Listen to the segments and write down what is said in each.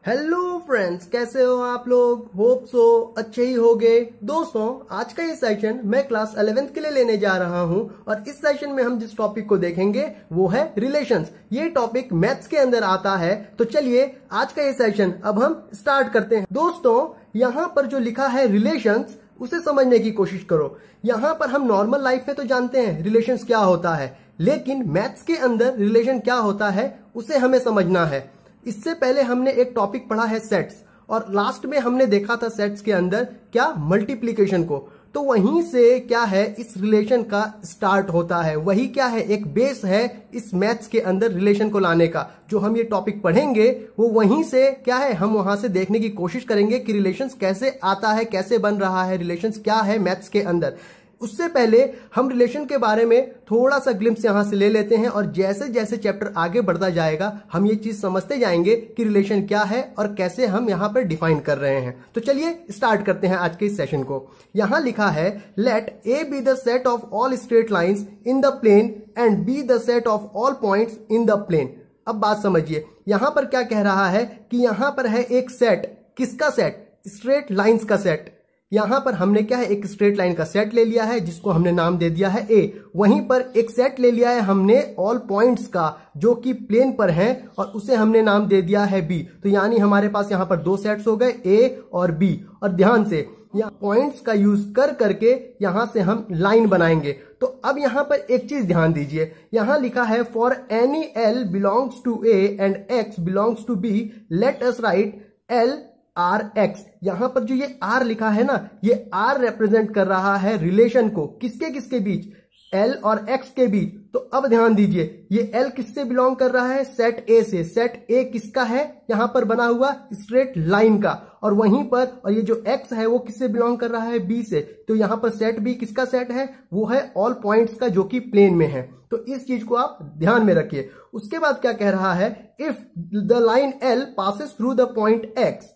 Hello friends, कैसे हो आप लोग। होप सो अच्छे ही होंगे। दोस्तों, आज का ये सेशन मैं क्लास 11th के लिए लेने जा रहा हूं और इस सेशन में हम जिस टॉपिक को देखेंगे वो है रिलेशंस। ये टॉपिक मैथ्स के अंदर आता है। तो चलिए आज का ये सेशन अब हम स्टार्ट करते हैं। दोस्तों, यहाँ पर जो लिखा है रिलेशंस, उसे समझने की कोशिश करो। यहाँ पर हम नॉर्मल लाइफ में तो जानते हैं रिलेशंस क्या होता है, लेकिन मैथ्स के अंदर रिलेशन क्या होता है उसे हमें समझना है। इससे पहले हमने एक टॉपिक पढ़ा है सेट्स, और लास्ट में हमने देखा था सेट्स के अंदर क्या, मल्टीप्लिकेशन को। तो वहीं से क्या है, इस रिलेशन का स्टार्ट होता है। वही क्या है, एक बेस है इस मैथ्स के अंदर रिलेशन को लाने का। जो हम ये टॉपिक पढ़ेंगे वो वहीं से क्या है, हम वहां से देखने की कोशिश करेंगे कि रिलेशंस कैसे आता है, कैसे बन रहा है, रिलेशंस क्या है मैथ्स के अंदर। उससे पहले हम रिलेशन के बारे में थोड़ा सा ग्लिम्स यहां से ले लेते हैं, और जैसे जैसे चैप्टर आगे बढ़ता जाएगा हम ये चीज समझते जाएंगे कि रिलेशन क्या है और कैसे हम यहां पर डिफाइन कर रहे हैं। तो चलिए स्टार्ट करते हैं आज के इस सेशन को। यहां लिखा है, let A be the set of all straight lines in the plane and B the set of all points in the plane. अब बात समझिए, यहां पर क्या कह रहा है कि यहां पर है एक सेट। किसका सेट? स्ट्रेट लाइंस का सेट। यहां पर हमने क्या है, एक स्ट्रेट लाइन का सेट ले लिया है जिसको हमने नाम दे दिया है ए। वहीं पर एक सेट ले लिया है हमने ऑल पॉइंट्स का जो कि प्लेन पर हैं, और उसे हमने नाम दे दिया है बी। तो यानी हमारे पास यहां पर दो सेट्स हो गए, ए और बी। और ध्यान से यहाँ पॉइंट्स का यूज कर करके यहां से हम लाइन बनाएंगे। तो अब यहां पर एक चीज ध्यान दीजिए, यहां लिखा है for any L belongs to A and X belongs to B, let us write L R X. यहां पर जो ये आर लिखा है ना, ये आर रिप्रेजेंट कर रहा है रिलेशन को। किसके किसके बीच? एल और एक्स के बीच। तो अब ध्यान दीजिए, ये एल किससे बिलोंग कर रहा है? सेट ए से। सेट ए किसका है? यहां पर बना हुआ स्ट्रेट लाइन का। और वहीं पर, और ये जो एक्स है वो किससे बिलोंग कर रहा है? बी से। तो यहां पर सेट बी किसका सेट है? वो है ऑल पॉइंट्स का जो कि प्लेन में है। तो इस चीज को आप ध्यान में रखिए। उसके बाद क्या कह रहा है, if the line L passes through the point X,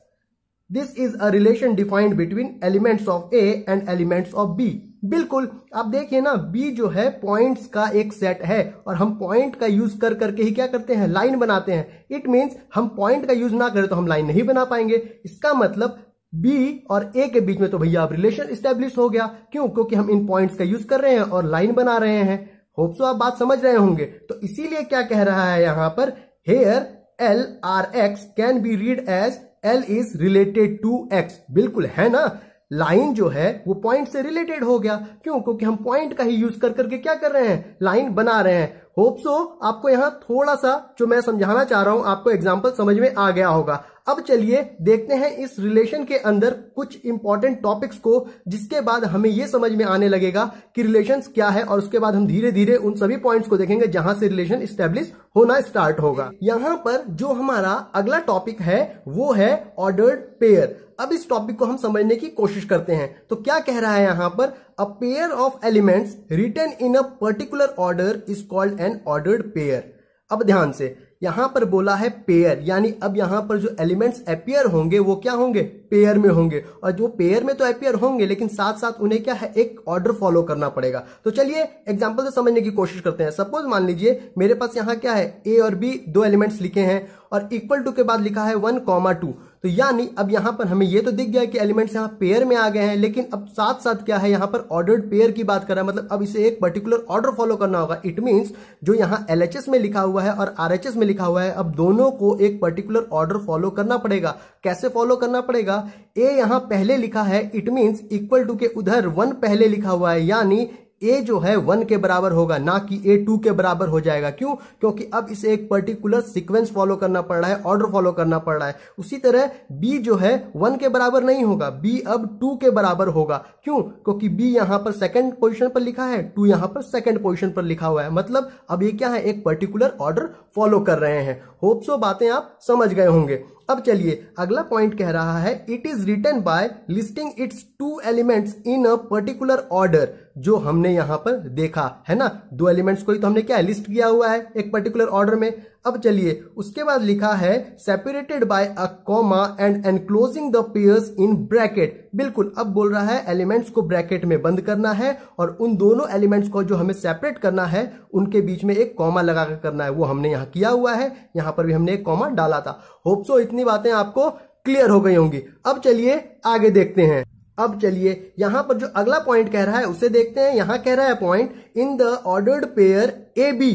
this is a relation defined between elements of A and elements of B. बिल्कुल, आप देखिए ना, बी जो है पॉइंट्स का एक सेट है, और हम पॉइंट का यूज कर करके ही क्या करते हैं, लाइन बनाते हैं। इट मींस हम पॉइंट का यूज ना करें तो हम लाइन नहीं बना पाएंगे। इसका मतलब बी और ए के बीच में तो भैया अब रिलेशन स्टेब्लिश हो गया। क्यों? क्योंकि हम इन पॉइंट्स का यूज कर रहे हैं और लाइन बना रहे हैं। होप सो आप बात समझ रहे होंगे। तो इसीलिए क्या कह रहा है यहां पर, here L R X can be read as L is related to X। बिल्कुल है ना, लाइन जो है वो पॉइंट से रिलेटेड हो गया। क्यों? क्योंकि हम पॉइंट का ही यूज कर करके क्या कर रहे हैं, लाइन बना रहे हैं। होप सो आपको यहां थोड़ा सा जो मैं समझाना चाह रहा हूं, आपको एग्जांपल समझ में आ गया होगा। अब चलिए देखते हैं इस रिलेशन के अंदर कुछ इंपॉर्टेंट टॉपिक्स को, जिसके बाद हमें यह समझ में आने लगेगा कि रिलेशंस क्या है, और उसके बाद हम धीरे धीरे उन सभी पॉइंट्स को देखेंगे जहां से रिलेशन स्टैब्लिश होना स्टार्ट होगा। यहां पर जो हमारा अगला टॉपिक है वो है ऑर्डर्ड पेयर। अब इस टॉपिक को हम समझने की कोशिश करते हैं। तो क्या कह रहा है यहां पर, a pair of elements written in a particular order is called an ordered pair. अब ध्यान से, यहां पर बोला है पेयर, यानी अब यहां पर जो एलिमेंट्स अपीयर होंगे वो क्या होंगे, पेयर में होंगे। और जो पेयर में तो अपीयर होंगे, लेकिन साथ साथ उन्हें क्या है, एक ऑर्डर फॉलो करना पड़ेगा। तो चलिए एग्जांपल से समझने की कोशिश करते हैं। सपोज मान लीजिए मेरे पास यहां क्या है, ए और बी दो एलिमेंट्स लिखे हैं, और इक्वल टू के बाद लिखा है 1, 2। तो यानी अब यहां पर हमें ये तो दिख गया कि एलिमेंट्स यहां पेयर में आ गए हैं, लेकिन अब साथ साथ क्या है, यहां पर ऑर्डर्ड पेयर की बात कर रहा है। मतलब अब इसे एक पर्टिकुलर ऑर्डर फॉलो करना होगा। इट मींस जो यहां एलएचएस में लिखा हुआ है और आरएचएस में लिखा हुआ है, अब दोनों को एक पर्टिकुलर ऑर्डर फॉलो करना पड़ेगा। कैसे फॉलो करना पड़ेगा? ए यहां पहले लिखा है, इट मींस इक्वल टू के उधर 1 पहले लिखा हुआ है, यानी ए जो है 1 के बराबर होगा, ना कि ए 2 के बराबर हो जाएगा। क्यों? क्योंकि अब इसे एक पर्टिकुलर सीक्वेंस फॉलो करना पड़ रहा है, ऑर्डर फॉलो करना पड़ रहा है। उसी तरह बी जो है 1 के बराबर नहीं होगा, बी अब 2 के बराबर होगा। क्यों? क्योंकि बी यहां पर सेकंड पोजीशन पर लिखा है, 2 यहां पर सेकंड पोजीशन पर लिखा हुआ है। मतलब अब ये क्या है, एक पर्टिकुलर ऑर्डर फॉलो कर रहे हैं। होप सो बातें आप समझ गए होंगे। अब चलिए अगला पॉइंट कह रहा है, it is written by listing its 2 elements in a particular order. जो हमने यहां पर देखा है ना, दो एलिमेंट्स को ही तो हमने क्या लिस्ट किया हुआ है एक पर्टिकुलर ऑर्डर में। अब चलिए उसके बाद लिखा है separated by a comma and enclosing the pairs in bracket. बिल्कुल, अब बोल रहा है एलिमेंट्स को ब्रैकेट में बंद करना है और उन दोनों एलिमेंट्स को जो हमें सेपरेट करना है उनके बीच में एक कॉमा लगाकर करना है। वो हमने यहां किया हुआ है, यहां पर भी हमने एक कॉमा डाला था। होप सो इतनी बातें आपको क्लियर हो गई होंगी। अब चलिए आगे देखते हैं। अब चलिए यहां पर जो अगला पॉइंट कह रहा है उसे देखते हैं। यहां कह रहा है point in the ordered pair A B,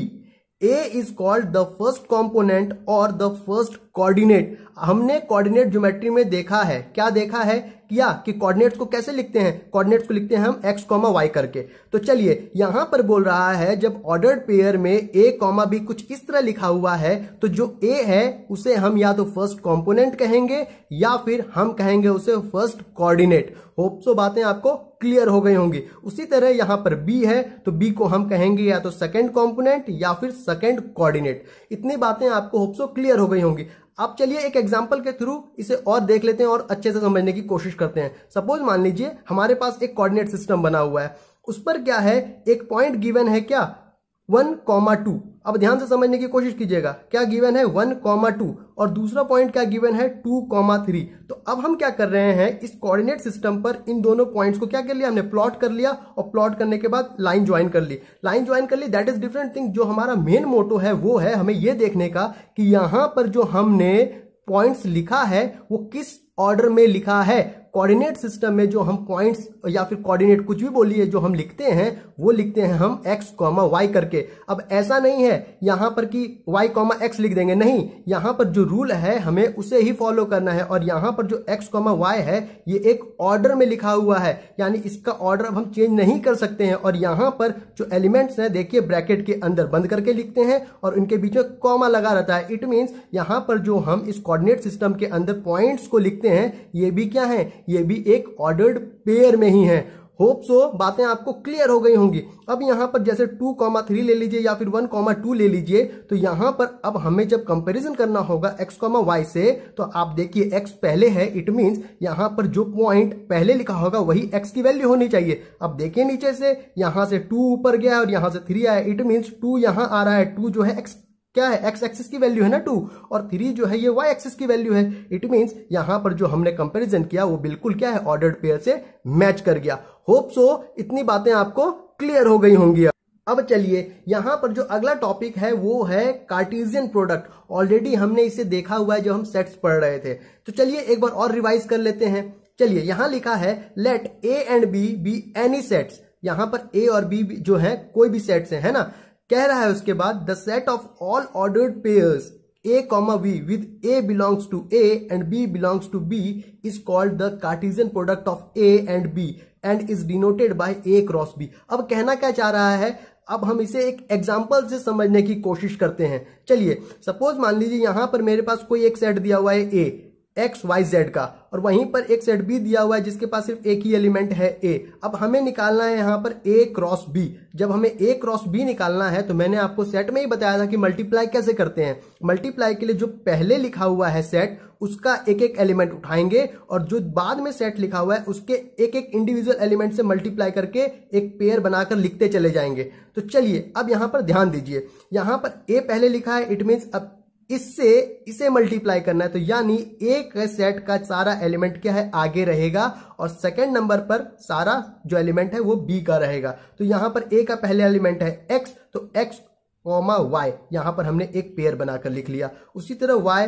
A is called the first component और the first coordinate। हमने कोऑर्डिनेट ज्योमेट्री में देखा है, क्या देखा है किया कि कोऑर्डिनेट्स को कैसे लिखते हैं, कोऑर्डिनेट्स को लिखते हैं हम x, y करके। तो चलिए यहां पर बोल रहा है जब ऑर्डर्ड पेयर में a, b कुछ इस तरह लिखा हुआ है तो जो a है उसे हम या तो फर्स्ट कंपोनेंट कहेंगे या फिर हम कहेंगे उसे फर्स्ट कोऑर्डिनेट। होप सो बातें आपको क्लियर हो गई होंगी। उसी तरह यहां पर b है तो b को हम कहेंगे या तो सेकंड कंपोनेंट या फिर सेकंड कोऑर्डिनेट। इतनी बातें आपको होप सो क्लियर हो गई होंगी। अब चलिए एक एग्जांपल के थ्रू इसे और देख लेते हैं और अच्छे से समझने की कोशिश करते हैं। सपोज मान लीजिए हमारे पास एक कोऑर्डिनेट सिस्टम बना हुआ है, उस पर क्या है एक पॉइंट गिवन है क्या 1,2। अब ध्यान से समझने की कोशिश कीजिएगा, क्या गिवन है 1,2 और दूसरा पॉइंट क्या गिवन है 2,3। तो अब हम क्या कर रहे हैं इस कोऑर्डिनेट सिस्टम पर इन दोनों पॉइंट्स को क्या कर लिया हमने, प्लॉट कर लिया और प्लॉट करने के बाद लाइन ज्वाइन कर ली। लाइन ज्वाइन कर ली दैट इज डिफरेंट थिंग। जो हमारा मेन मोटो है वो है हमें ये देखने का कि यहां पर जो हमने पॉइंट्स लिखा है वो किस ऑर्डर में लिखा है। कोऑर्डिनेट सिस्टम में जो हम पॉइंट्स या फिर कोऑर्डिनेट कुछ भी बोलिए जो हम लिखते हैं वो लिखते हैं हम x, y करके। अब ऐसा नहीं है यहां पर कि y, x लिख देंगे, नहीं, यहां पर जो रूल है हमें उसे ही फॉलो करना है। और यहां पर जो x, y है ये एक ऑर्डर में लिखा हुआ है, यानी इसका ऑर्डर अब हम चेंज नहीं कर सकते हैं। और यहां पर जो एलिमेंट्स हैं देखिए ब्रैकेट के अंदर बंद करके लिखते हैं और इनके बीच में कॉमा लगा रहता है। इट मीन्स यहां पर जो हम इस कोऑर्डिनेट सिस्टम के अंदर पॉइंट्स को लिखते हैं ये भी क्या है, ये भी एक ऑर्डर्ड पेयर में ही है। होप सो बातें आपको क्लियर हो गई होंगी। अब यहां पर जैसे 2,3 ले लीजिए या फिर 1,2 ले लीजिए, तो यहां पर अब हमें जब कंपैरिजन करना होगा x, y से, तो आप देखिए x पहले है, इट मींस यहां पर जो पॉइंट पहले लिखा होगा वही x की वैल्यू होनी चाहिए। अब देखिए नीचे से यहां से 2 ऊपर गया और यहां से 3 आया, इट मींस 2 यहां आ रहा है, 2 जो है x क्या है, x एक्सिस की वैल्यू है ना 2 और 3 जो है ये y एक्सिस की वैल्यू है। इट मींस यहां पर जो हमने कंपैरिजन किया वो बिल्कुल क्या है, ऑर्डर्ड पेयर से मैच कर गया। होप सो इतनी बातें आपको क्लियर हो गई होंगी। अब चलिए यहां पर जो अगला टॉपिक है वो है कार्टेशियन प्रोडक्ट। ऑलरेडी हमने इसे देखा हुआ है जब हम सेट्स पढ़ रहे थे, तो चलिए एक बार और रिवाइज कर लेते हैं। चलिए यहां लिखा है let A and B be any sets. यहां पर ए और बी जो है कोई भी सेट्स है ना। कह रहा है उसके बाद the set of all ordered pairs a, b with a belongs to a and b belongs to b is called the Cartesian product of a and b and is denoted by a cross b। अब कहना क्या चाह रहा है, अब हम इसे एक एग्जाम्पल से समझने की कोशिश करते हैं। चलिए सपोज मान लीजिए यहां पर मेरे पास कोई एक सेट दिया हुआ है a x, y, z का और वहीं पर एक सेट b दिया हुआ है जिसके पास सिर्फ एक ही एलिमेंट है a। अब हमें निकालना है यहाँ पर a क्रॉस b। जब हमें a क्रॉस b निकालना है तो मैंने आपको सेट में ही बताया था कि मल्टीप्लाई कैसे करते हैं। मल्टीप्लाई के लिए जो पहले लिखा हुआ है सेट उसका एक एक एलिमेंट उठाएंगे और जो बाद में सेट लिखा हुआ है उसके एक एक इंडिविजुअल एलिमेंट से मल्टीप्लाई करके एक पेयर बनाकर लिखते चले जाएंगे। तो चलिए अब यहां पर ध्यान दीजिए, यहां पर a पहले लिखा है, इट मीन्स अब इससे इसे मल्टीप्लाई करना है, तो यानी एक सेट का सारा एलिमेंट क्या है, आगे रहेगा और सेकंड नंबर पर सारा जो एलिमेंट है वो b का रहेगा। तो यहां पर a का पहले एलिमेंट है x, तो x, y यहां पर हमने एक पेयर बनाकर लिख लिया। उसी तरह y,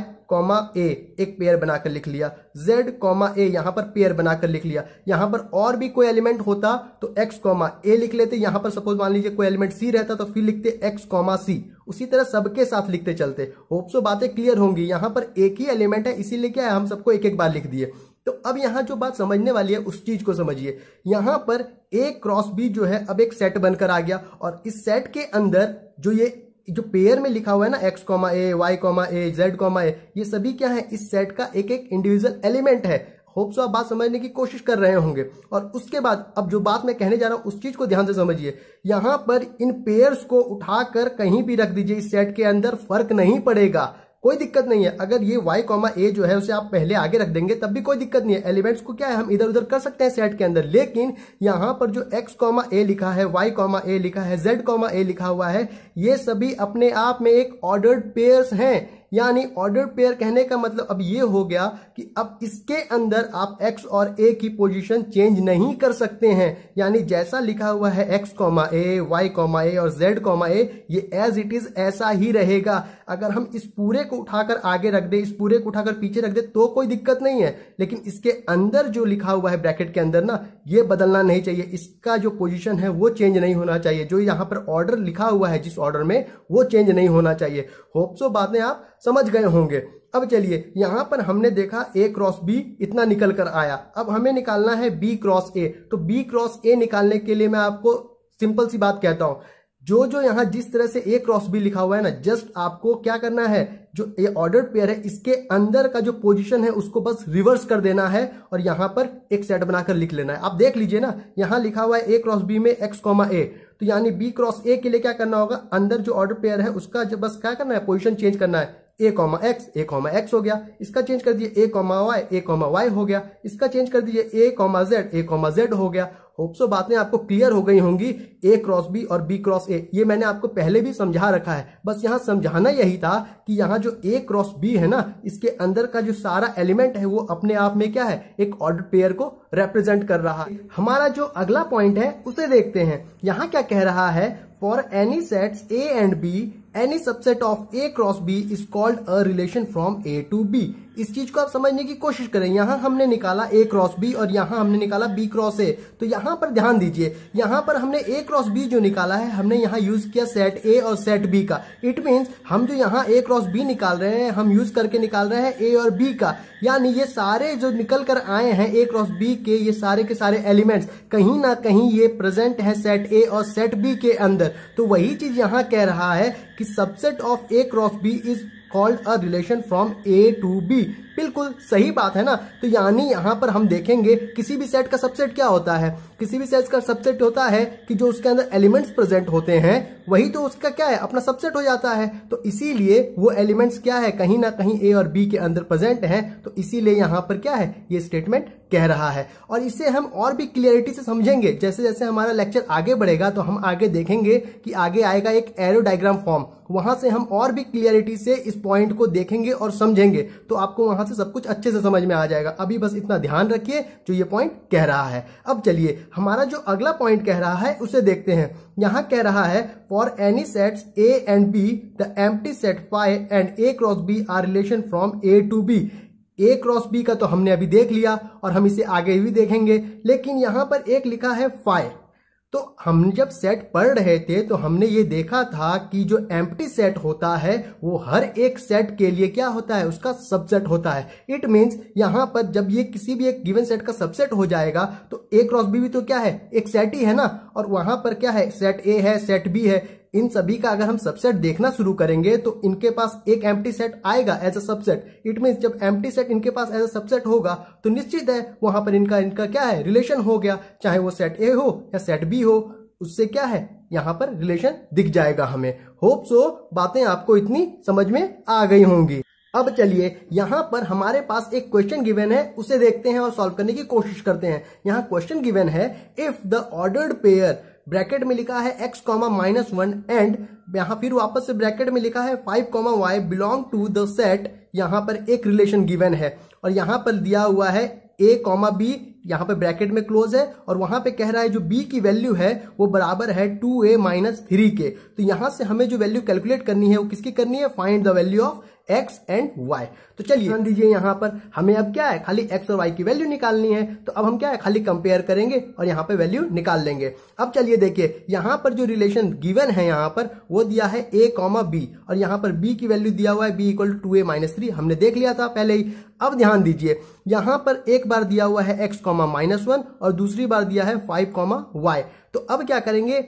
a एक पेयर बनाकर लिख लिया। z, a यहां पर पेयर बनाकर लिख लिया। यहां पर और भी कोई एलिमेंट होता तो x, a लिख लेते। यहां पर सपोज मान लीजिए कोई एलिमेंट c रहता तो फिर लिखते x, c। उसी तरह सबके साथ लिखते चलते। होप सो बातें क्लियर होंगी। यहां पर एक ही एलिमेंट है इसीलिए क्या है, हम सबको एक एक बार लिख दिए। तो अब यहां जो बात समझने वाली है उस चीज को समझिए। यहां पर a क्रॉस b जो है अब एक सेट बनकर आ गया और इस सेट के अंदर जो पेयर में लिखा हुआ है ना x, a, y, a, z, a, ये सभी क्या है, इस सेट का एक एक इंडिविजुअल एलिमेंट है। होप सो आप बात समझने की कोशिश कर रहे होंगे। और उसके बाद अब जो बात मैं कहने जा रहा हूं उस चीज को ध्यान से समझिए। यहां पर इन पेयर्स को उठाकर कहीं भी रख दीजिए, इस सेट के अंदर फर्क नहीं पड़ेगा। कोई दिक्कत नहीं है। अगर ये y कॉमा ए जो है उसे आप पहले आगे रख देंगे तब भी कोई दिक्कत नहीं है। एलिमेंट्स को क्या है हम इधर उधर कर सकते हैं सेट के अंदर, लेकिन यहां पर जो x कॉमा ए लिखा है, y कॉमा ए लिखा है, z कॉमा ए लिखा हुआ है, ये सभी अपने आप में एक ऑर्डर्ड पेयर्स हैं। यानी ऑर्डर्ड पेयर कहने का मतलब अब ये हो गया कि अब इसके अंदर आप x और a की पोजीशन चेंज नहीं कर सकते हैं। यानी जैसा लिखा हुआ है x कॉमा ए, y कॉमा ए और z कॉमा ए, ये एज इट इज ऐसा ही रहेगा। अगर हम इस पूरे को उठाकर आगे रख दे, इस पूरे को उठाकर पीछे रख दे तो कोई दिक्कत नहीं है, लेकिन इसके अंदर जो लिखा हुआ है ब्रैकेट के अंदर ना, ये बदलना नहीं चाहिए। इसका जो पोजीशन है वो चेंज नहीं होना चाहिए। जो यहाँ पर ऑर्डर लिखा हुआ है जिस ऑर्डर में, वो चेंज नहीं होना चाहिए। होप सो बातें आप समझ गए होंगे। अब चलिए यहां पर हमने देखा a क्रॉस b इतना निकल कर आया। अब हमें निकालना है b क्रॉस a। तो b क्रॉस a निकालने के लिए मैं आपको सिंपल सी बात कहता हूं, जो यहां जिस तरह से a क्रॉस b लिखा हुआ है ना, जस्ट आपको क्या करना है, जो ये ऑर्डर्ड पेयर है इसके अंदर का जो पोजीशन है उसको बस रिवर्स कर देना है और यहां पर एक सेट बनाकर लिख लेना है। आप देख लीजिए ना, यहां लिखा हुआ है a क्रॉस b में x कॉमा a, तो यानी b क्रॉस a के लिए क्या करना होगा, अंदर जो ऑर्डर पेयर है उसका जो बस क्या करना है, पोजीशन चेंज करना है। a कॉमा x हो गया, इसका चेंज कर दीजिए a कॉमा y हो गया, इसका चेंज कर दीजिए a कॉमा z हो गया। होप सो बातें आपको क्लियर हो गई होंगी। a क्रॉस b और b क्रॉस a ये मैंने आपको पहले भी समझा रखा है, बस यहाँ समझाना यही था कि यहाँ जो a क्रॉस b है ना, इसके अंदर का जो सारा एलिमेंट है वो अपने आप में क्या है, एक ऑर्डर पेयर को रिप्रेजेंट कर रहा है। हमारा जो अगला पॉइंट है उसे देखते हैं। यहाँ क्या कह रहा है, for any sets a and b, any subset of a cross b is called a relation from a to b। इस चीज को आप समझने की कोशिश करें। यहां हमने निकाला a क्रॉस b और यहां हमने निकाला b क्रॉस a। तो यहां पर ध्यान दीजिए, यहां पर हमने a क्रॉस b जो निकाला है, हमने यहां यूज किया सेट a और सेट b का। इट मींस हम जो यहां a क्रॉस b निकाल रहे हैं, हम यूज करके निकाल रहे हैं a और b का। यानी ये सारे जो निकल कर आए हैं a क्रॉस b के, ये सारे के सारे एलिमेंट्स कहीं ना कहीं ये प्रेजेंट है सेट a और सेट b के अंदर। तो वही चीज यहां कह रहा है कि subset of a cross b is called a relation from a to b। बिल्कुल सही बात है ना। तो यानी यहां पर हम देखेंगे किसी भी सेट का सबसेट क्या होता है, किसी भी सेट का सबसेट होता है कि जो उसके अंदर एलिमेंट्स प्रेजेंट होते हैं वही तो उसका क्या है, अपना सबसेट हो जाता है। तो इसीलिए वो एलिमेंट्स क्या है, कहीं ना कहीं a और b के अंदर प्रेजेंट हैं। तो इसीलिए यहां पर क्या है, ये स्टेटमेंट कह रहा है। और इसे हम और भी क्लियरिटी से समझेंगे। जैसे जैसे हमारा लेक्चर आगे बढ़ेगा तो हम आगे देखेंगे कि आगे आएगा एक एरो डायग्राम फॉर्म, वहां से हम और भी क्लियरिटी से इस पॉइंट को देखेंगे और समझेंगे। तो आपको वहां से सब कुछ अच्छे से समझ में आ जाएगा। अभी बस इतना ध्यान रखिए जो ये पॉइंट कह रहा है। अब चलिए हमारा जो अगला पॉइंट कह रहा है उसे देखते हैं। यहां कह रहा है, for any sets a and b the empty set phi and a cross b are relation from a to b। a cross b का तो हमने अभी देख लिया और हम इसे आगे भी देखेंगे, लेकिन यहां पर एक लिखा है फाई। तो हम जब सेट पढ़ रहे थे तो हमने ये देखा था कि जो एम्प्टी सेट होता है वो हर एक सेट के लिए क्या होता है, उसका सबसेट होता है। इट मींस यहां पर जब ये किसी भी एक गिवन सेट का सबसेट हो जाएगा तो a क्रॉस b भी तो क्या है, एक सेट ही है ना। और वहां पर क्या है, सेट a है, सेट b है। इन सभी का अगर हम सबसेट देखना शुरू करेंगे तो इनके पास एक एम्प्टी सेट आएगा as a subset. It means जब एम्प्टी सेट इनके पास एज अ सबसेट होगा तो निश्चित है वहां पर इनका क्या है, रिलेशन हो गया। चाहे वो सेट ए हो या सेट बी हो, उससे क्या है, यहां पर रिलेशन दिख जाएगा हमें। होप सो बातें आपको इतनी समझ में आ गई होंगी। अब चलिए यहां पर हमारे पास एक क्वेश्चन गिवन है, उसे देखते हैं और सॉल्व करने की कोशिश करते हैं। यहां क्वेश्चन गिवन है, if the ordered pair, bracket में लिखा है x, -1 एंड यहां फिर वापस से ब्रैकेट में लिखा है 5, y belong to the set. यहां पर एक रिलेशन गिवन है और यहां पर दिया हुआ है a, b, यहां पे ब्रैकेट में क्लोज है और वहां पे कह रहा है जो b की वैल्यू है वो बराबर है 2a - 3 के। तो यहां से हमें जो वैल्यू कैलकुलेट करनी है वो किसकी करनी है, find the value of x and y। तो चलिए ध्यान दीजिए, यहां पर हमें अब क्या है, खाली x और y की वैल्यू निकालनी है। तो अब हम क्या है, खाली कंपेयर करेंगे और यहां पे वैल्यू निकाल लेंगे। अब चलिए देखिए यहां पर जो रिलेशन गिवन है यहां पर वो दिया है a, b और यहां पर b की वैल्यू दिया हुआ है b = 2a - 3, हमने देख लिया था पहले ही। अब ध्यान दीजिए यहां पर एक बार दिया हुआ है x, -1 और दूसरी बार दिया है 5, y। तो अब क्या करेंगे,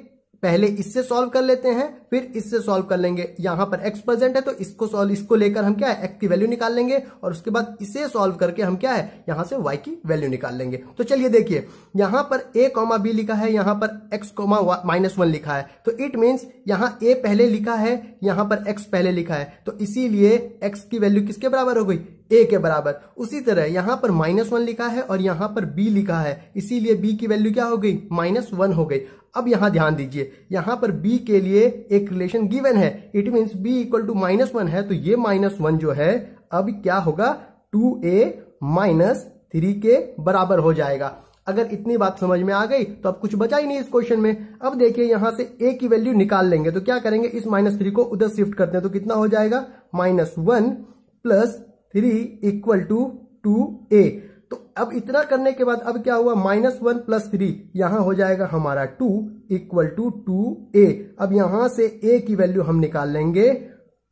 पहले इससे सॉल्व कर लेते हैं, फिर इससे सॉल्व कर लेंगे। यहां पर x प्रेजेंट है तो इसको लेकर हम क्या है x की वैल्यू निकाल लेंगे, और उसके बाद इसे सॉल्व करके हम क्या है यहां से y की वैल्यू निकाल लेंगे। तो चलिए देखिए, यहां पर a, b लिखा है, यहां पर x, -1 लिखा है, तो इट मींस यहां a पहले लिखा है, यहां पर x पहले लिखा है, तो इसीलिए x की वैल्यू किसके बराबर हो गई, a के बराबर। उसी तरह यहां पर -1 लिखा है और यहां पर b लिखा है, इसीलिए b की वैल्यू क्या हो गई, -1 हो गई। अब यहां ध्यान दीजिए, यहां पर b के लिए एक रिलेशन गिवन है, it means b equal to -1 है, तो ये -1 जो है अब क्या होगा 2a - 3 के बराबर हो जाएगा। अगर इतनी बात समझ में आ गई तो अब कुछ बचा ही नहीं इस क्वेश्चन में। अब देखिए यहां से a की वैल्यू निकाल लेंगे, तो क्या करेंगे, इस -3 को उधर शिफ्ट करते हैं, तो कितना हो जाएगा, -1 + 3 इक्वल टू 2a। तो अब इतना करने के बाद अब क्या हुआ, -1 + 3 यहां हो जाएगा हमारा 2 इक्वल टू 2a। अब यहां से a की वैल्यू हम निकाल लेंगे,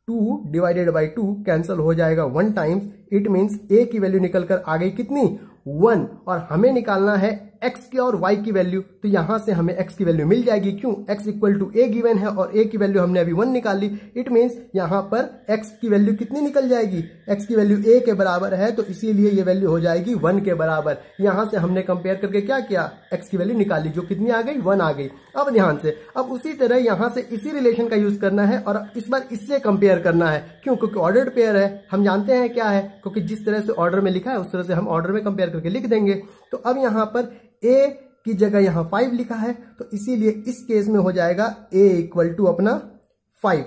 2 डिवाइडेड बाई 2 कैंसिल हो जाएगा 1 टाइम्स, इट मींस a की वैल्यू निकल कर आ गई कितनी, 1। और हमें निकालना है x की और y की वैल्यू, तो यहां से हमें x की वैल्यू मिल जाएगी। क्यों, x equal to a given है और a की वैल्यू हमने अभी 1 निकाल ली, इट मींस यहां पर x की वैल्यू कितनी निकल जाएगी, x की वैल्यू a के बराबर है, तो इसीलिए ये वैल्यू हो जाएगी 1 के बराबर। यहां से हमने कंपेयर करके क्या किया, x की वैल्यू निकाली, जो कितनी आ गई, 1 आ गई। अब ध्यान से, अब उसी तरह यहां से इसी रिलेशन का यूज करना है और इस बार इससे कंपेयर करना है। क्यों, क्योंकि ऑर्डर्ड पेयर है, हम जानते हैं क्या है, क्योंकि जिस तरह से ऑर्डर में लिखा है उस तरह से हम ऑर्डर में कंपेयर करके लिख देंगे। तो अब यहां पर a की जगह यहां 5 लिखा है, तो इसीलिए इस केस में हो जाएगा a इक्वल टू अपना 5।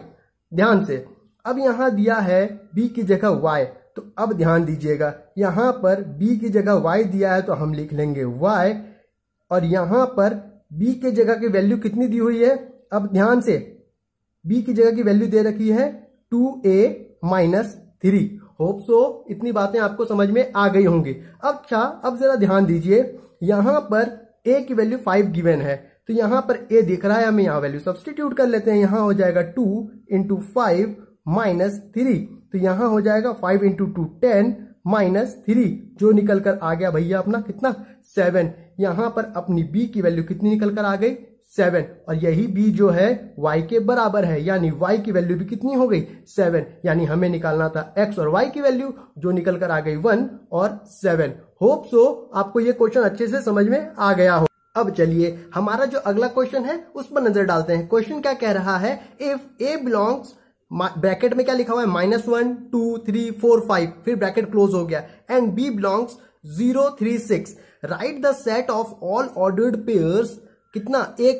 ध्यान से, अब यहां दिया है b की जगह y, तो अब ध्यान दीजिएगा, यहां पर b की जगह y दिया है तो हम लिख लेंगे y, और यहां पर b की जगह की वैल्यू कितनी दी हुई है, अब ध्यान से b की जगह की वैल्यू दे रखी है 2a - 3। होप सो इतनी बातें आपको समझ में आ गई होंगी। अब जरा ध्यान दीजिए, यहां पर a की वैल्यू 5 गिवन है, तो यहां पर a दिख रहा है, हमें यहां वैल्यू सब्स्टिट्यूट कर लेते हैं। यहां हो जाएगा 2 × 5 - 3, तो यहां हो जाएगा 5 × 2 10 - 3, जो निकल कर आ गया भैया अपना कितना, 7। यहां पर अपनी b की वैल्यू कितनी निकल कर आ गई, 7, और यही b जो है y के बराबर है, यानी y की वैल्यू भी कितनी हो गई, 7। यानी हमें निकालना था x और y की वैल्यू, जो निकल कर आ गई 1 और 7। होप सो आपको ये क्वेश्चन अच्छे से समझ में आ गया हो। अब चलिए हमारा जो अगला क्वेश्चन है उस पर नजर डालते हैं। क्वेश्चन क्या कह रहा है, इफ a बिलोंग्स, ब्रैकेट में क्या लिखा हुआ है, -1 2 3 4 5, फिर ब्रैकेट क्लोज हो गया, and b belongs 0 3 6, right the set of all ordered pairs, कितना, a,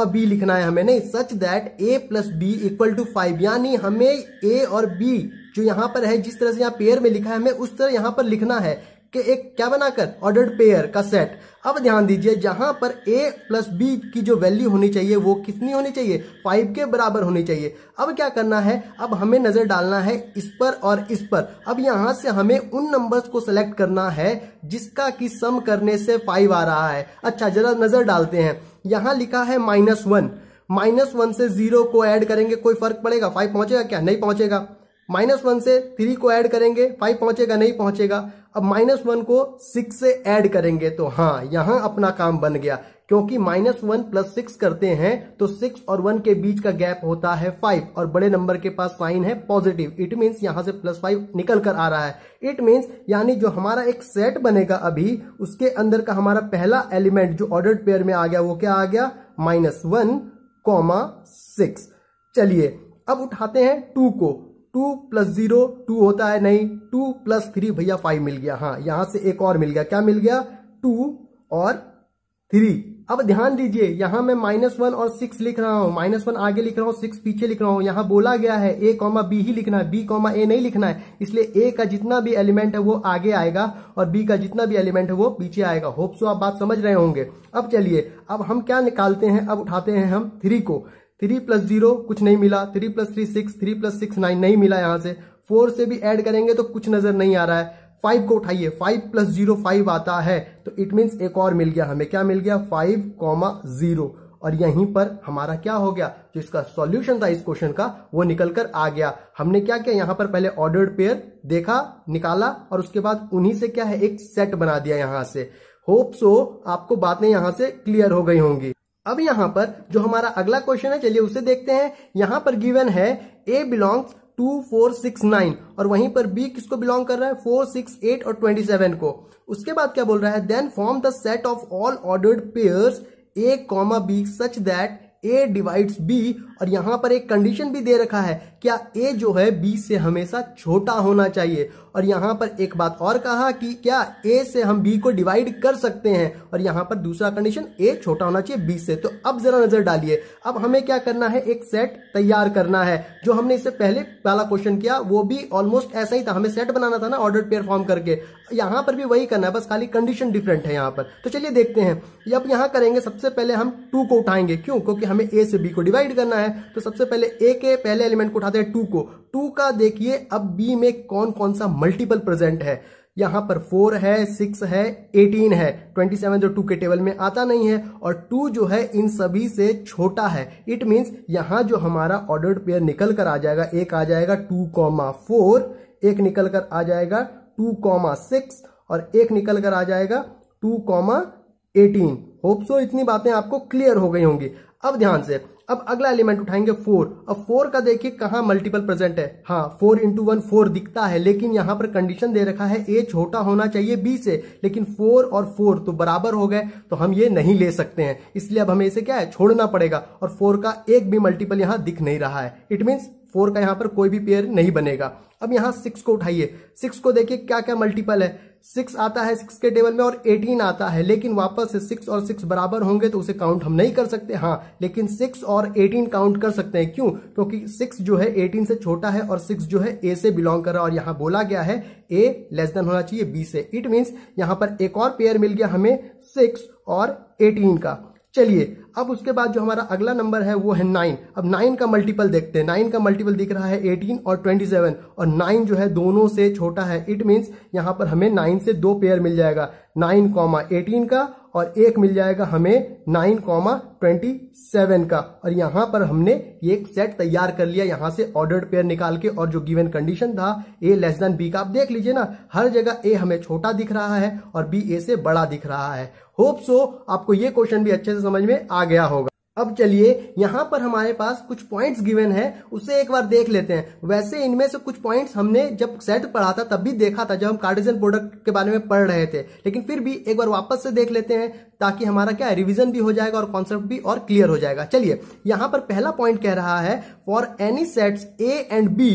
b लिखना है हमें, नहीं, such that a + b equal to 5, यानी हमें a और b जो यहां पर है, जिस तरह से यहाँ पेयर में लिखा है, हमें उस तरह यहां पर लिखना है कि एक क्या बनाकर, ऑर्डर्ड पेयर का सेट। अब ध्यान दीजिए, जहां पर a + b की जो वैल्यू होनी चाहिए वो कितनी होनी चाहिए, 5 के बराबर होनी चाहिए। अब क्या करना है, अब हमें नजर डालना है इस पर और इस पर। अब यहां से हमें उन नंबर्स को सिलेक्ट करना है जिसका कि सम करने से 5 आ रहा है। अच्छा, जरा नजर डालते हैं, यहां लिखा है -1, -1 से 0 को ऐड करेंगे, कोई फर्क पड़ेगा, 5 पहुंचेगा क्या, नहीं पहुंचेगा। -1 से 3 को ऐड करेंगे, 5 पहुंचेगा, नहीं पहुंचेगा। अब -1 को 6 से ऐड करेंगे, तो हाँ, यहां अपना काम बन गया, क्योंकि -1 + 6 करते हैं तो 6 और 1 के बीच का गैप होता है 5, और बड़े नंबर के पास साइन है पॉजिटिव, इट मींस यहां से +5 निकल कर आ रहा है। इट मींस यानी जो हमारा एक सेट बनेगा अभी, उसके अंदर का हमारा पहला एलिमेंट जो ऑर्डर्ड पेयर में आ गया, वो क्या आ गया, -1, 6। चलिए अब उठाते हैं 2 को, 2 + 0 2 होता है, नहीं, 2 + 3 भैया 5 मिल गया। हाँ, यहां से एक और मिल गया, क्या मिल गया, 2 और 3। अब ध्यान दीजिए, यहां मैं -1 और 6 लिख रहा हूं, -1 आगे लिख रहा हूं, 6 पीछे लिख रहा हूं। यहां बोला गया है a, b ही लिखना है, b, a नहीं लिखना है, इसलिए a का जितना भी एलिमेंट है वो आगे आएगा और b का जितना भी एलिमेंट है वो पीछे आएगा। होप सो आप बात समझ रहे होंगे। अब चलिए, अब हम क्या निकालते हैं, अब उठाते हैं हम 3 को, 3 + 0 कुछ नहीं मिला, 3 + 3 6, 3 + 6 9 नहीं मिला। यहां से 4 से भी ऐड करेंगे तो कुछ नजर नहीं आ रहा है। 5 को उठाइए, 5 + 0 5 आता है, तो इट मींस एक और मिल गया हमें, क्या मिल गया, 5, 0, और यहीं पर हमारा क्या हो गया, जो इसका सॉल्यूशन था इस क्वेश्चन का वो निकल कर आ गया। हमने क्या किया, यहां पर पहले ऑर्डर्ड पेयर देखा, निकाला, और उसके बाद उन्हीं से क्या है, एक सेट बना दिया यहां से। होप सो आपको बातें यहां से क्लियर हो गई होंगी। अब यहाँ पर जो हमारा अगला क्वेश्चन है, चलिए उसे देखते हैं। यहाँ पर गिवन है A बिलोंग्स 2, 4, 6, 9 और वहीं पर B किसको बिलोंग कर रहा है 4, 6, 8 और 27 को। उसके बाद क्या बोल रहा है, then form the set of all ordered pairs A, B such that A divides B, और यहां पर एक कंडीशन भी दे रखा है, क्या A जो है B से हमेशा छोटा होना चाहिए। और यहां पर एक बात और कहा कि क्या A से हम B को डिवाइड कर सकते हैं, और यहां पर दूसरा कंडीशन A छोटा होना चाहिए B से। तो अब जरा नजर डालिए, अब हमें क्या करना है, एक सेट तैयार करना है। जो हमने इससे पहले वाला क्वेश्चन किया वो भी ऑलमोस्ट ऐसा ही था, हमें सेट बनाना था ना ऑर्डर्ड पेयर फॉर्म करके, यहां पर भी वही करना है, बस खाली कंडीशन डिफरेंट है यहां पर। तो चलिए देखते हैं। अब यहां करेंगे, सबसे पहले हम 2 को उठाएंगे, क्यों, क्योंकि हमें A से B को डिवाइड करना है। तो सबसे पहले A के पहले एलिमेंट को उठाते हैं 2 को। 2 का देखिए अब B में कौन कौन सा मल्टीपल प्रेजेंट है। यहां पर 4 है, 6 है, 18 है, 27 जो 2 के टेबल में आता नहीं है, और 2 जो है इन सभी से छोटा है। इट मींस यहां जो हमारा ऑर्डर्ड पेयर निकल कर आ जाएगा, एक आ जाएगा 2,4, एक निकल कर आ जाएगा 2,6 और एक निकल कर आ जाएगा 2,18। होप सो इतनी बातें आपको क्लियर हो गई होंगी। अब ध्यान से, अब अगला एलिमेंट उठाएंगे 4। अब 4 का देखिए कहां मल्टीपल प्रेजेंट है, हाँ 4 × 1 4 दिखता है, लेकिन यहां पर कंडीशन दे रखा है A छोटा होना चाहिए B से, लेकिन 4 और 4 तो बराबर हो गए, तो हम ये नहीं ले सकते हैं, इसलिए अब हमें इसे क्या है छोड़ना पड़ेगा। और 4 का एक भी मल्टीपल यहां दिख नहीं रहा है, इट मींस 4 का यहां पर कोई भी पेयर नहीं बनेगा। अब यहां 6 को उठाइए, 6 को देखिए क्या क्या मल्टीपल है, 6 आता है 6 के टेबल में और 18 आता है, लेकिन वापस से 6 और 6 बराबर होंगे तो उसे काउंट हम नहीं कर सकते। हाँ, लेकिन 6 और 18 काउंट कर सकते हैं, क्यों, क्योंकि 6 जो है 18 से छोटा है और 6 जो है A से बिलोंग कर रहा है, और यहां बोला गया है A लेस देन होना चाहिए B से। इट मींस यहां पर एक और पेयर मिल गया हमें 6 और 18 का। चलिए अब उसके बाद जो हमारा अगला नंबर है वो है 9। अब 9 का मल्टीपल देखते हैं। 9 का मल्टीपल दिख रहा है 18 और 27, और 9 जो है दोनों से छोटा है। इट मींस यहां पर हमें 9 से 2 पेयर मिल जाएगा, 9,18 का, और एक मिल जाएगा हमें 9,27 का। और यहां पर हमने एक सेट तैयार कर लिया यहां से ऑर्डर्ड पेयर निकाल के, और जो गिवन कंडीशन था A लेस देन B का, आप देख लीजिए ना, हर जगह A हमें छोटा दिख रहा है और B A से बड़ा दिख रहा है। होप सो आपको ये क्वेश्चन भी अच्छे से समझ में आ गया होगा। अब चलिए यहां पर हमारे पास कुछ पॉइंट्स गिवन है, उसे एक बार देख लेते हैं। वैसे इनमें से कुछ पॉइंट्स हमने जब सेट पढ़ा था तब भी देखा था, जब हम कार्टेशियन प्रोडक्ट के बारे में पढ़ रहे थे, लेकिन फिर भी एक बार वापस से देख लेते हैं ताकि हमारा क्या है रिवीजन भी हो जाएगा और कॉन्सेप्ट भी और क्लियर हो जाएगा। चलिए यहां पर पहला पॉइंट कह रहा है, for any sets A and B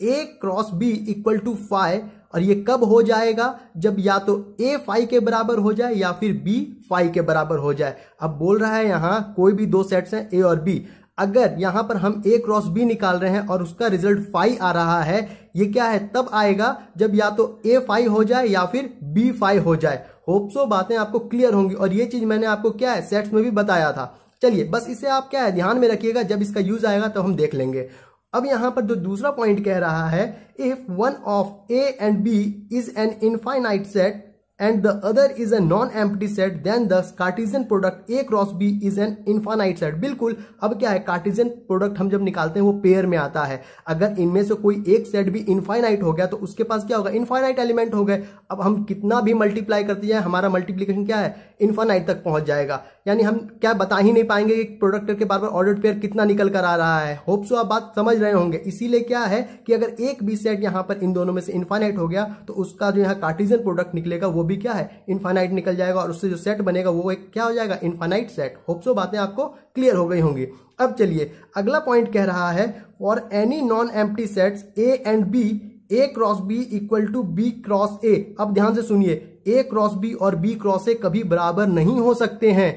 A cross B equal to 5, और ये कब हो जाएगा, जब या तो A 5 के बराबर हो जाए या फिर B 5 के बराबर हो जाए। अब बोल रहा है यहां कोई भी 2 सेट्स हैं A और B, अगर यहां पर हम A क्रॉस B निकाल रहे हैं और उसका रिजल्ट 5 आ रहा है, ये क्या है तब आएगा जब या तो A 5 हो जाए या फिर B 5 हो जाए। होप सो बातें आपको क्लियर होंगी, और ये चीज मैंने आपको क्या है सेट्स में भी बताया था। चलिए बस इसे आप क्या है ध्यान में रखिएगा, जब इसका यूज आएगा तो हम देख लेंगे। अब यहां पर जो दूसरा पॉइंट कह रहा है, if one of A and B is an infinite set and the other is a non-empty set, then the Cartesian product A cross B is an infinite set। बिल्कुल, अब क्या है कार्टेशियन प्रोडक्ट हम जब निकालते हैं वो पेयर में आता है। अगर इनमें से कोई एक सेट भी इनफाइनाइट हो गया तो उसके पास क्या होगा, इनफाइनाइट एलिमेंट हो गए। अब हम कितना भी मल्टीप्लाई करते जाए हमारा मल्टीप्लीकेशन क्या है इनफाइनाइट तक पहुंच जाएगा, यानी हम क्या बता ही नहीं पाएंगे कि प्रोडक्ट के बार बार ऑर्डर्ड पेयर कितना निकल कर आ रहा है। होप सो आप बात समझ रहे होंगे। इसीलिए क्या है कि अगर एक भी सेट यहां पर इन दोनों में से इनफाइनाइट हो गया तो उसका जो यहाँ कार्टेशियन प्रोडक्ट निकलेगा वो भी क्या है इनफाइनाइट निकल जाएगा, और उससे जो सेट बनेगा वो एक क्या हो जाएगा इनफाइनाइट सेट। होप सो बातें आपको क्लियर हो गई होंगी। अब चलिए अगला पॉइंट कह रहा है, for any non empty sets A and B A cross B equal to B cross A। अब ध्यान से सुनिए, A क्रॉस B और B क्रॉस A कभी बराबर नहीं हो सकते हैं।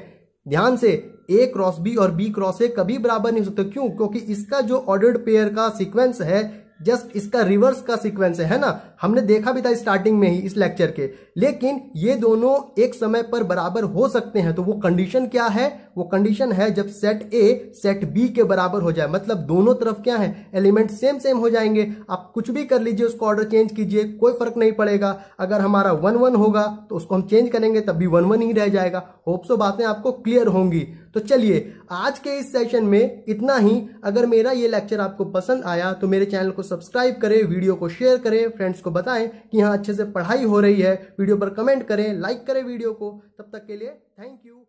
ध्यान से, A क्रॉस B और B क्रॉस A कभी बराबर नहीं हो सकते। क्यों? क्योंकि इसका जो ऑर्डर्ड पेयर का सीक्वेंस है जस्ट इसका रिवर्स का सीक्वेंस है ना, हमने देखा भी था स्टार्टिंग में ही इस लेक्चर के। लेकिन ये दोनों एक समय पर बराबर हो सकते हैं, तो वो कंडीशन क्या है, वो कंडीशन है जब सेट A सेट B के बराबर हो जाए, मतलब दोनों तरफ क्या है एलिमेंट सेम सेम हो जाएंगे। आप कुछ भी कर लीजिए, उसको ऑर्डर चेंज कीजिए, कोई फर्क नहीं पड़ेगा। अगर हमारा 1 1 होगा तो उसको हम चेंज करेंगे तब भी 1 1 ही रह जाएगा। होप सो बातें आपको क्लियर होंगी। तो चलिए आज के इस सेशन में इतना ही। अगर मेरा ये लेक्चर आपको पसंद आया तो मेरे चैनल को सब्सक्राइब करें, वीडियो को शेयर करें, फ्रेंड्स को बताएं कि यहाँ अच्छे से पढ़ाई हो रही है, वीडियो पर कमेंट करें, लाइक करें वीडियो को। तब तक के लिए थैंक यू।